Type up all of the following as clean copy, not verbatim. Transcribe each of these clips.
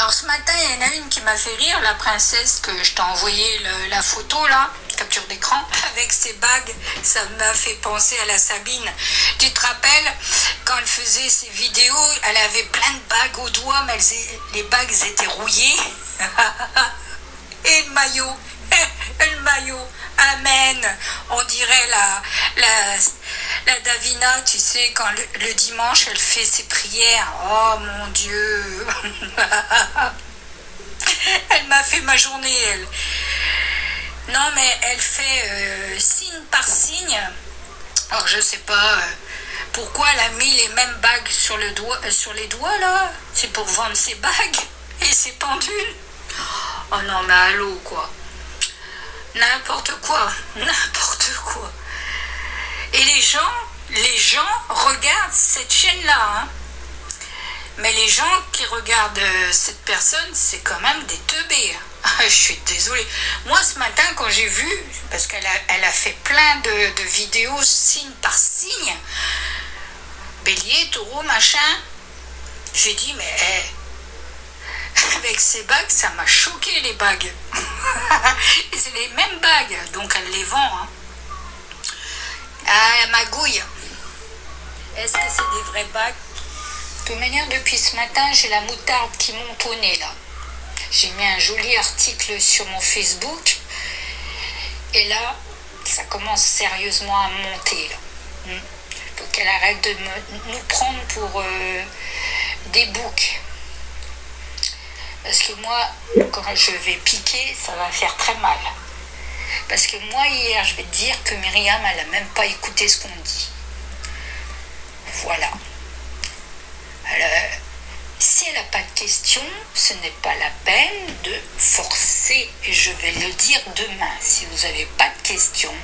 Alors ce matin, il y en a une qui m'a fait rire, la princesse que je t'ai envoyé la photo là, capture d'écran, avec ses bagues. Ça m'a fait penser à la Sabine. Tu te rappelles, quand elle faisait ses vidéos, elle avait plein de bagues aux doigts, mais les bagues étaient rouillées. Et le maillot, le maillot, amen. On dirait la Davina, tu sais, quand le dimanche, elle fait ses prières. Oh mon Dieu. Elle m'a fait ma journée, elle. Non, mais elle fait signe par signe. Alors, je sais pas pourquoi elle a mis les mêmes bagues sur les doigts, là. C'est pour vendre ses bagues et ses pendules. Oh non, mais allô, quoi. N'importe quoi. N'importe quoi. Et les gens regardent cette chaîne-là, hein. Mais les gens qui regardent cette personne, c'est quand même des teubés. Je suis désolée. Moi, ce matin, quand j'ai vu, parce qu'elle a fait plein de vidéos signe par signe, bélier, taureau, machin, j'ai dit, mais avec ces bagues, ça m'a choqué, les bagues. Et c'est les mêmes bagues, donc elle les vend. Hein. Ah, la magouille. Est-ce que c'est des vraies bagues? De toute manière, depuis ce matin, j'ai la moutarde qui monte au nez, là. J'ai mis un joli article sur mon Facebook. Et là, ça commence sérieusement à monter, là. Faut qu'elle arrête de nous prendre pour des boucs. Parce que moi, quand je vais piquer, ça va faire très mal. Parce que moi, hier, je vais te dire que Myriam, elle n'a même pas écouté ce qu'on dit. Voilà. Alors, si elle n'a pas de questions, ce n'est pas la peine de forcer. Et je vais le dire demain. Si vous n'avez pas de questions,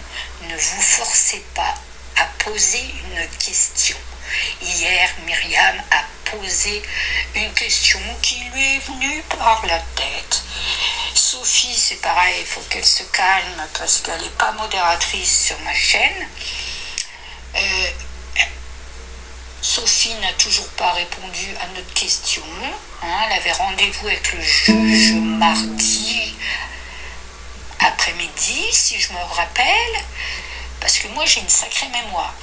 ne vous forcez pas à poser une question. Hier, Myriam a posé une question qui lui est venue par la tête. Sophie, c'est pareil, il faut qu'elle se calme parce qu'elle n'est pas modératrice sur ma chaîne. Sophie n'a toujours pas répondu à notre question. Hein, elle avait rendez-vous avec le juge mardi après-midi, si je me rappelle, parce que moi j'ai une sacrée mémoire.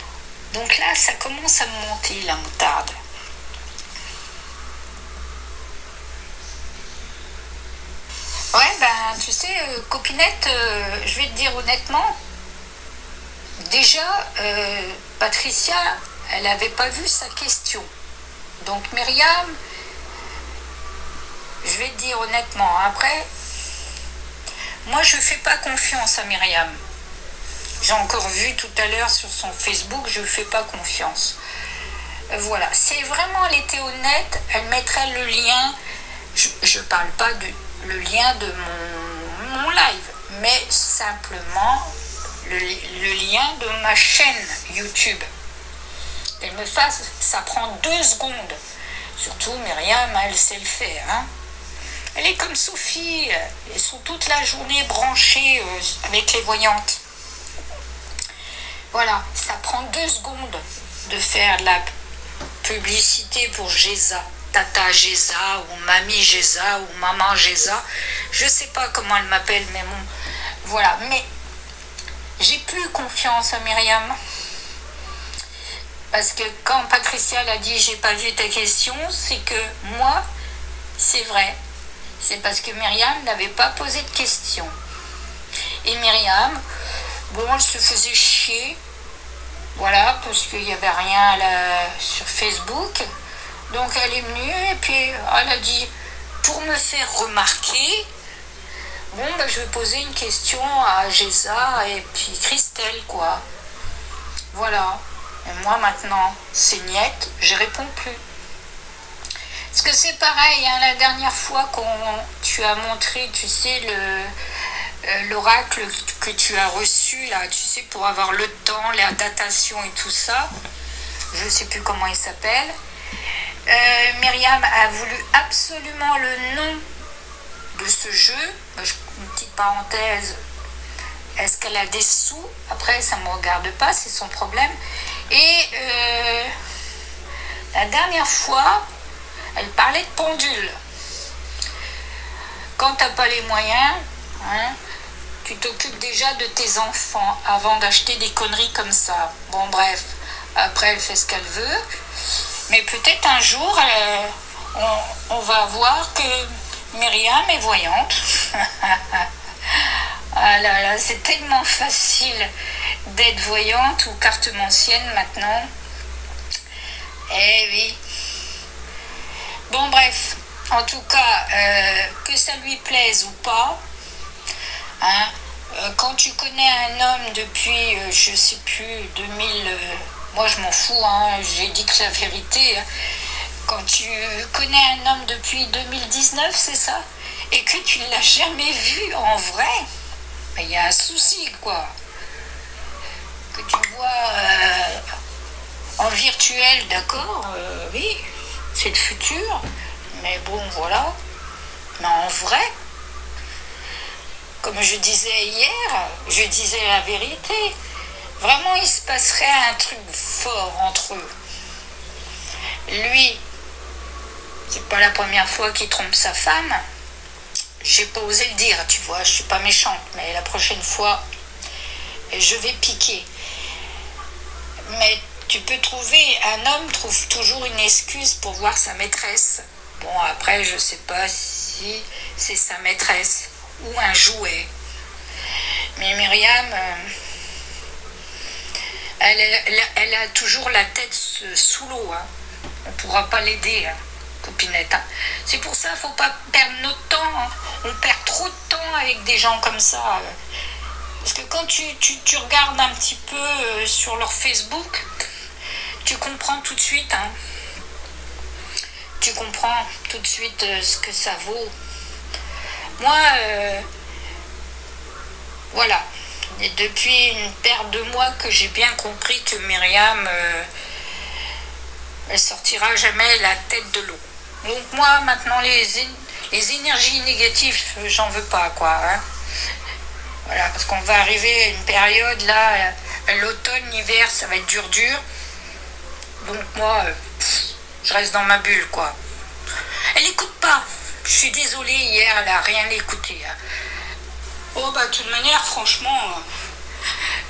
Donc là, ça commence à me monter, la moutarde. Ouais, ben, tu sais, copinette, je vais te dire honnêtement, déjà, Patricia, elle n'avait pas vu sa question. Donc Myriam, je vais te dire honnêtement, après, moi je ne fais pas confiance à Myriam. J'ai encore vu tout à l'heure sur son Facebook, je ne fais pas confiance. Voilà, si vraiment elle était honnête, elle mettrait le lien, je ne parle pas le lien de mon live, mais simplement le lien de ma chaîne YouTube. Elle me fasse, ça prend 2 secondes. Surtout Myriam, elle sait le faire. Hein. Elle est comme Sophie, elles sont toute la journée branchées avec les voyantes. Voilà, ça prend 2 secondes de faire de la publicité pour Géza, Tata Géza, ou Mamie Géza, ou Maman Géza. Je sais pas comment elle m'appelle, mais bon, voilà. Mais j'ai plus confiance à Myriam. Parce que quand Patricia l'a dit j'ai pas vu ta question, c'est que moi, c'est vrai. C'est parce que Myriam n'avait pas posé de question. Et Myriam, bon, elle se faisait chier. Voilà, parce qu'il n'y avait rien sur Facebook. Donc elle est venue et puis elle a dit, pour me faire remarquer, bon, ben, je vais poser une question à Géza et puis Christelle, quoi. Voilà. Et moi maintenant, c'est niette, je réponds plus. Parce que c'est pareil, hein, la dernière fois tu as montré, tu sais, l'oracle que tu as reçu, là, tu sais, pour avoir le temps, la datation et tout ça, je ne sais plus comment il s'appelle. Myriam a voulu absolument le nom de ce jeu. Une petite parenthèse, est-ce qu'elle a des sous? Après, ça ne me regarde pas, c'est son problème. Et la dernière fois, elle parlait de pendule. quand t'as pas les moyens, hein, tu t'occupes déjà de tes enfants avant d'acheter des conneries comme ça. Bon, bref, après, elle fait ce qu'elle veut. Mais peut-être un jour, on va voir que Myriam est voyante. Ah là là, c'est tellement facile d'être voyante ou cartomancienne maintenant. Eh oui. Bon, bref, en tout cas, que ça lui plaise ou pas, hein, quand tu connais un homme depuis, je sais plus, 2000, moi je m'en fous, hein, j'ai dit que la vérité, hein, quand tu connais un homme depuis 2019, c'est ça, et que tu ne l'as jamais vu en vrai, il y a un souci, quoi. Que tu vois en virtuel, d'accord, oui, c'est le futur, mais bon, voilà. Mais en vrai, comme je disais hier, je disais la vérité. Vraiment, il se passerait un truc fort entre eux. Lui, c'est pas la première fois qu'il trompe sa femme. J'ai pas osé le dire, tu vois, je suis pas méchante, mais la prochaine fois, je vais piquer. Mais tu peux trouver, un homme trouve toujours une excuse pour voir sa maîtresse. Bon, après, je sais pas si c'est sa maîtresse ou un jouet. Mais Myriam, elle a toujours la tête sous l'eau. Hein. On ne pourra pas l'aider, hein, copinette. Hein. C'est pour ça qu'il ne faut pas perdre notre temps. Hein. On perd trop de temps avec des gens comme ça. Parce que quand tu regardes un petit peu sur leur Facebook, tu comprends tout de suite. Hein. Tu comprends tout de suite ce que ça vaut. Moi, voilà. Et depuis une paire de mois que j'ai bien compris que Myriam, elle sortira jamais la tête de l'eau. Donc moi, maintenant, les énergies négatives, j'en veux pas, quoi. Hein. Voilà, parce qu'on va arriver à une période, là, l'automne, l'hiver, ça va être dur. Donc moi, je reste dans ma bulle, quoi. Elle écoute pas. Je suis désolée, hier, elle a rien écouté. Hein. Oh, bah, de toute manière, franchement,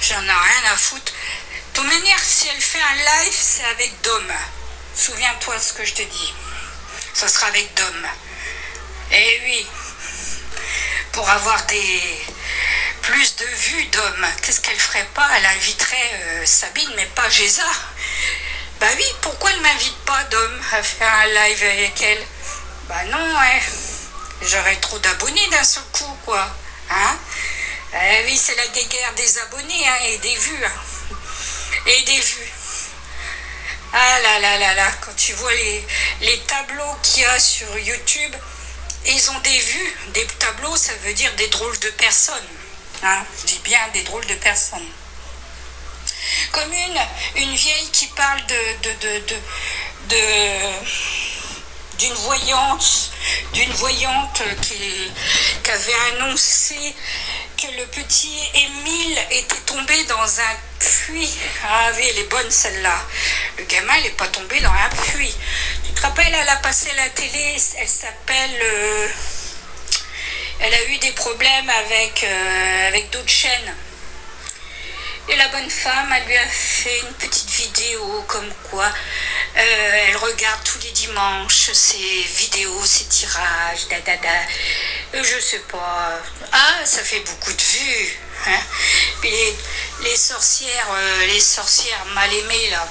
j'en ai rien à foutre. De toute manière, si elle fait un live, c'est avec Dom. Souviens-toi ce que je te dis. Ça sera avec Dom. Eh oui. Pour avoir plus de vues, Dom. Qu'est-ce qu'elle ferait pas? Elle inviterait Sabine, mais pas Géza. Bah oui, pourquoi elle m'invite pas, Dom, à faire un live avec elle? Bah non, ouais. J'aurais trop d'abonnés d'un seul coup, quoi. Hein? Oui, c'est la guéguerre des abonnés, hein, et des vues. Hein. Et des vues. Ah là là là là, quand tu vois les tableaux qu'il y a sur YouTube, ils ont des vues. Des tableaux, ça veut dire des drôles de personnes. Hein? Je dis bien des drôles de personnes. Comme une vieille qui parle d'une voyante qui avait annoncé que le petit Émile était tombé dans un puits. Ah oui, elle est bonne celle-là. Le gamin, il n'est pas tombé dans un puits. Tu te rappelles, elle a passé la télé, elle s'appelle... elle a eu des problèmes avec d'autres chaînes. Et la bonne femme, elle lui a fait une petite vidéo comme quoi elle regarde tous les dimanches ses vidéos, ses tirages, je sais pas. Ah, ça fait beaucoup de vues. Hein. Puis les sorcières mal aimées, là,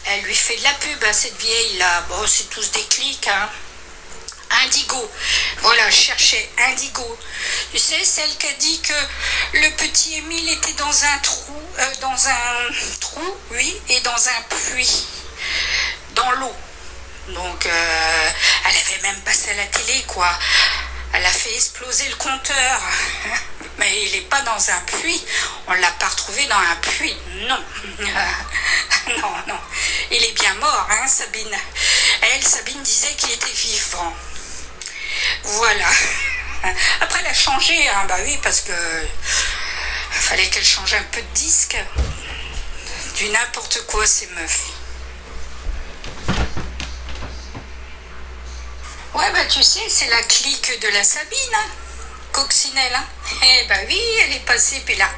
elle lui fait de la pub à cette vieille-là. Bon, c'est tous des clics, hein. Indigo, voilà, je cherchais Indigo. Tu sais, celle qui a dit que le petit Émile était dans un trou, oui, et dans un puits, dans l'eau. Donc, elle avait même passé à la télé, quoi. Elle a fait exploser le compteur. Mais il n'est pas dans un puits. On ne l'a pas retrouvé dans un puits. Non. Non. Il est bien mort, hein, Sabine. Elle, Sabine disait qu'il était vivant. Voilà. Après, elle a changé, hein, bah oui, parce que fallait qu'elle change un peu de disque. Du n'importe quoi, ces meufs. Ouais, bah tu sais, c'est la clique de la Sabine. Hein. coccinelle, hein. Eh ben oui, elle est passée, puis là,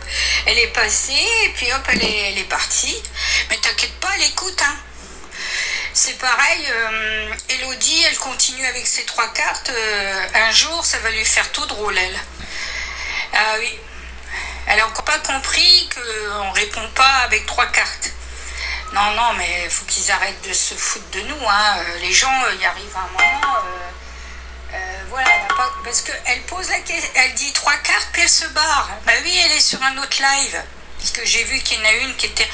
elle est passée, et puis hop, elle est partie. Mais t'inquiète pas, elle écoute, hein. C'est pareil, Elodie, elle continue avec ses 3 cartes. Un jour, ça va lui faire tout drôle, elle. Ah oui. Elle n'a encore pas compris qu'on ne répond pas avec 3 cartes. Non, non, mais il faut qu'ils arrêtent de se foutre de nous, hein. Les gens, il arrive un moment... voilà, parce qu'elle pose la question, elle dit 3 cartes, puis elle se barre. Bah oui, elle est sur un autre live. Parce que j'ai vu qu'il y en a une qui était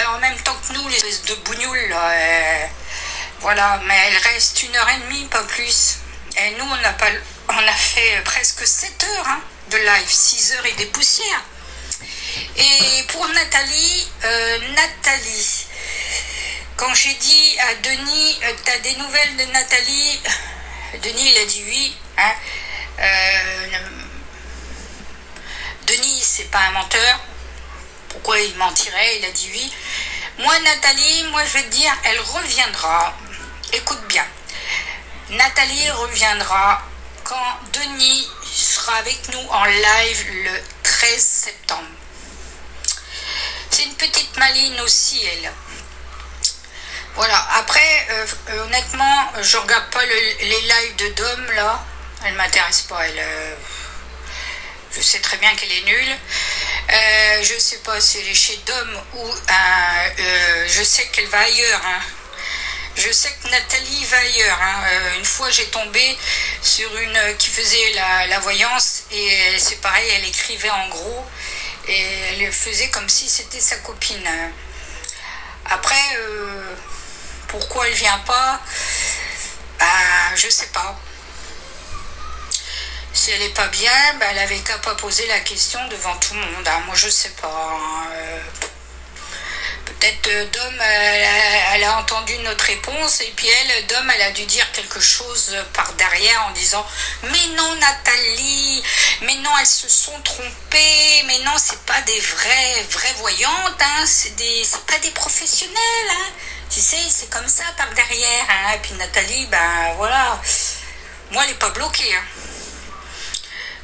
en même temps que nous, les espèces de bougnoules, là. Voilà, mais elle reste 1h30, pas plus. Et nous, on a fait presque 7 heures, hein, de live, 6 heures et des poussières. Et pour Nathalie, quand j'ai dit à Denis, t'as des nouvelles de Nathalie? Denis, il a dit oui, hein. Denis, c'est pas un menteur. Pourquoi il mentirait? Il a dit oui. Moi, Nathalie, je vais te dire, elle reviendra. Écoute bien. Nathalie reviendra quand Denis sera avec nous en live le 13 septembre. C'est une petite maline aussi, elle. Voilà. Après, honnêtement, je regarde pas les lives de Dom, là. Elle m'intéresse pas, elle. Je sais très bien qu'elle est nulle. Je sais pas si elle est chez Dom ou... je sais qu'elle va ailleurs, hein. Je sais que Nathalie va ailleurs, hein. Une fois, j'ai tombé sur une qui faisait la voyance, et c'est pareil, elle écrivait en gros, et elle faisait comme si c'était sa copine. Après, pourquoi elle vient pas? Je sais pas. Si elle est pas bien, elle avait qu'à pas poser la question devant tout le monde, hein. Moi, je sais pas, hein. Peut-être Dom, elle a entendu notre réponse, et puis Dom, elle a dû dire quelque chose par derrière en disant « Mais non, Nathalie, mais non, elles se sont trompées, mais non, c'est pas des vraies voyantes, hein, c'est pas des professionnels, hein. Tu sais, c'est comme ça par derrière, hein. » Et puis Nathalie, voilà, moi, elle est pas bloquée, hein.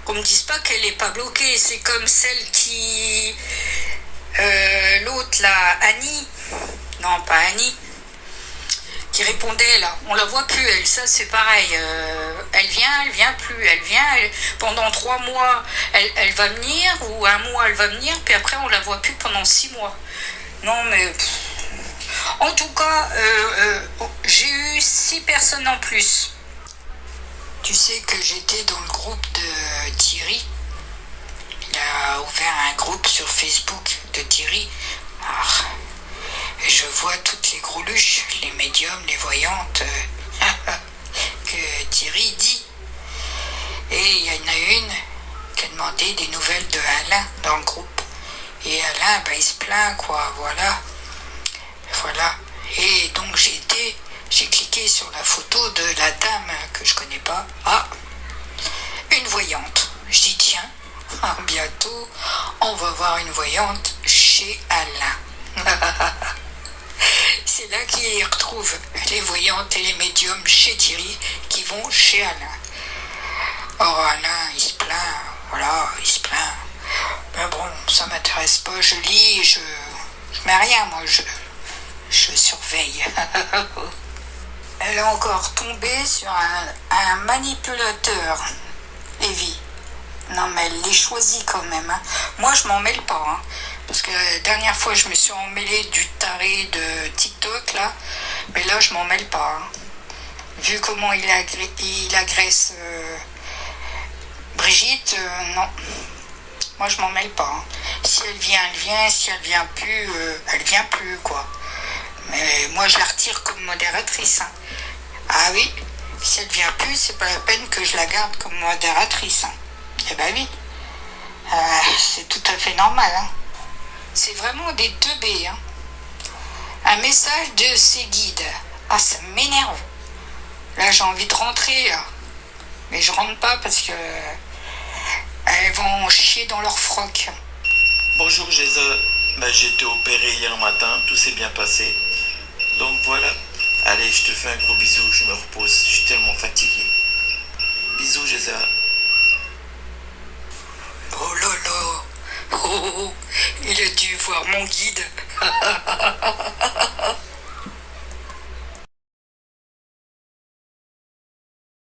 Qu'on me dise pas qu'elle est pas bloquée, c'est comme celle qui... l'autre là, Annie, non pas Annie, qui répondait là, on la voit plus, elle, ça c'est pareil, elle vient plus, pendant 3 mois, elle va venir, ou 1 mois elle va venir, puis après on la voit plus pendant 6 mois. Non mais, en tout cas, j'ai eu 6 personnes en plus. Tu sais que j'étais dans le groupe de Thierry. Il a ouvert un groupe sur Facebook de Thierry. Et je vois toutes les greluches, les médiums, les voyantes que Thierry dit. Et il y en a une qui a demandé des nouvelles de Alain dans le groupe. Et Alain, il se plaint, quoi, voilà. Voilà. Et donc j'ai cliqué sur la photo de la dame que je connais pas. Une voyante. Je dis tiens, bientôt on va voir une voyante chez Alain. C'est là qu'il retrouve les voyantes et les médiums chez Thierry qui vont chez Alain. Or Alain, il se plaint, voilà, il se plaint. Mais bon, ça m'intéresse pas, je lis, je mets rien, moi, je surveille. Elle est encore tombée sur un manipulateur, Evie. Non, mais elle les choisit quand même, hein. Moi, je m'en mêle pas, hein. Parce que la dernière fois, je me suis emmêlée du taré de TikTok, là. Mais là, je m'en mêle pas, hein. Vu comment il agresse Brigitte, non. Moi, je m'en mêle pas, hein. Si elle vient, elle vient. Si elle vient plus, quoi. Mais moi, je la retire comme modératrice, hein. Ah oui, si elle vient plus, c'est pas la peine que je la garde comme modératrice, hein. Eh ben oui, c'est tout à fait normal, hein. C'est vraiment des teubés, hein. Un message de ses guides. Ça m'énerve. Là, j'ai envie de rentrer, là. Mais je rentre pas parce que elles vont chier dans leur froc. Bonjour Géza, j'ai été opéré hier matin, tout s'est bien passé. Donc voilà, allez, je te fais un gros bisou, je me repose, je suis tellement fatigué. Bisous Géza. Oh, il a dû voir mon guide.